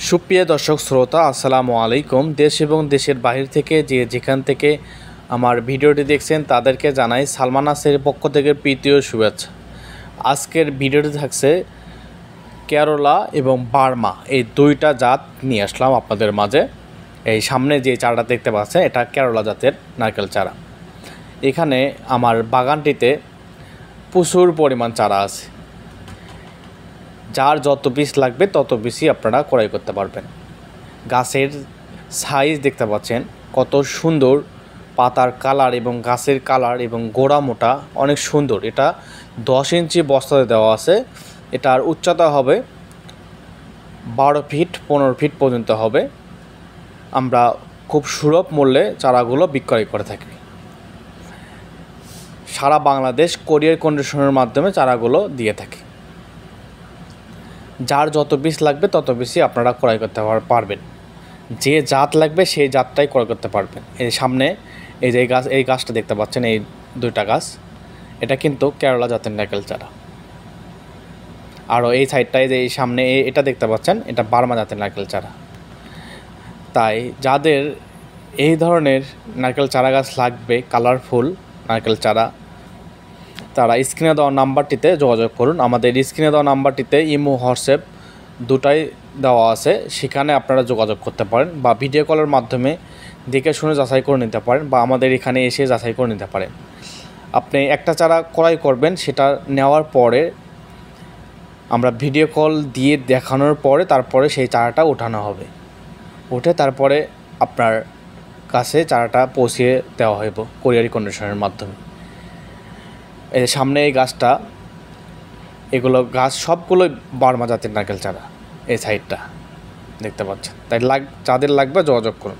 সুপ্রিয় দর্শক শ্রোতা আসসালামু আলাইকুম। দেশ এবং দেশের বাহির থেকে যেখান থেকে আমার ভিডিওটি দেখছেন তাদেরকে জানাই সালমান নাসেরের পক্ষ থেকে প্রীতি ও শুভেচ্ছা। আজকের ভিডিওটি থাকছে কেরলা এবং বার্মা এই দুইটা জাত নিয়ে আসলাম আপনাদের মাঝে। এই সামনে যে চারাটা দেখতে পাচ্ছেন এটা কেরলা জাতের নারকেল চারা। এখানে আমার বাগানটিতে প্রচুর পরিমাণ চারা আছে, যার যত পিস লাগবে তত বেশি আপনারা ক্রয় করতে পারবেন। গাছের সাইজ দেখতে পাচ্ছেন কত সুন্দর, পাতার কালার এবং গাছের কালার এবং গোড়া মোটা অনেক সুন্দর। এটা 10 ইঞ্চি বস্তাতে দেওয়া আছে। এটার উচ্চতা হবে 12 ফিট 15 ফিট পর্যন্ত হবে। আমরা খুব সুলভ মূল্যে চারাগুলো বিক্রয় করে থাকি। সারা বাংলাদেশ কোরিয়ার কন্ডিশনের মাধ্যমে চারাগুলো দিয়ে থাকি। যার যত পিস লাগবে তত বেশি আপনারা ক্রয় করতে পারবেন। যে জাত লাগবে সেই জাতটাই ক্রয় করতে পারবেন। এই সামনে এই গাছটা দেখতে পাচ্ছেন, এই দুইটা গাছ, এটা কিন্তু কেরলা জাতের নারকেল চারা। আরও এই সাইডটায় যে এই সামনে এটা দেখতে পাচ্ছেন, এটা বার্মা জাতের নারকেল চারা। তাই যাদের এই ধরনের নারকেল চারা গাছ লাগবে, কালারফুল নারকেল চারা, তারা স্ক্রিনে দেওয়া নাম্বারটিতে যোগাযোগ করুন। আমাদের স্ক্রিনে দেওয়া নাম্বারটিতে ইমো, হোয়াটসঅ্যাপ দুটাই দেওয়া আছে, সেখানে আপনারা যোগাযোগ করতে পারেন বা ভিডিও কলের মাধ্যমে দেখে শুনে যাচাই করে নিতে পারেন বা আমাদের এখানে এসে যাচাই করে নিতে পারেন। আপনি একটা চারা ক্রয় করবেন, সেটা নেওয়ার পরে আমরা ভিডিও কল দিয়ে দেখানোর পরে তারপরে সেই চারাটা ওঠানো হবে। উঠে তারপরে আপনার কাছে চারাটা পৌঁছিয়ে দেওয়া হইব কোরিয়ারি কন্ডিশনের মাধ্যমে। এই সামনে এই গাছটা, এগুলো গাছ সবগুলোই বার্মা জাতের নারকেল চারা। এই সাইডটা দেখতে পাচ্ছেন। তাই যাদের লাগবে যোগাযোগ করুন।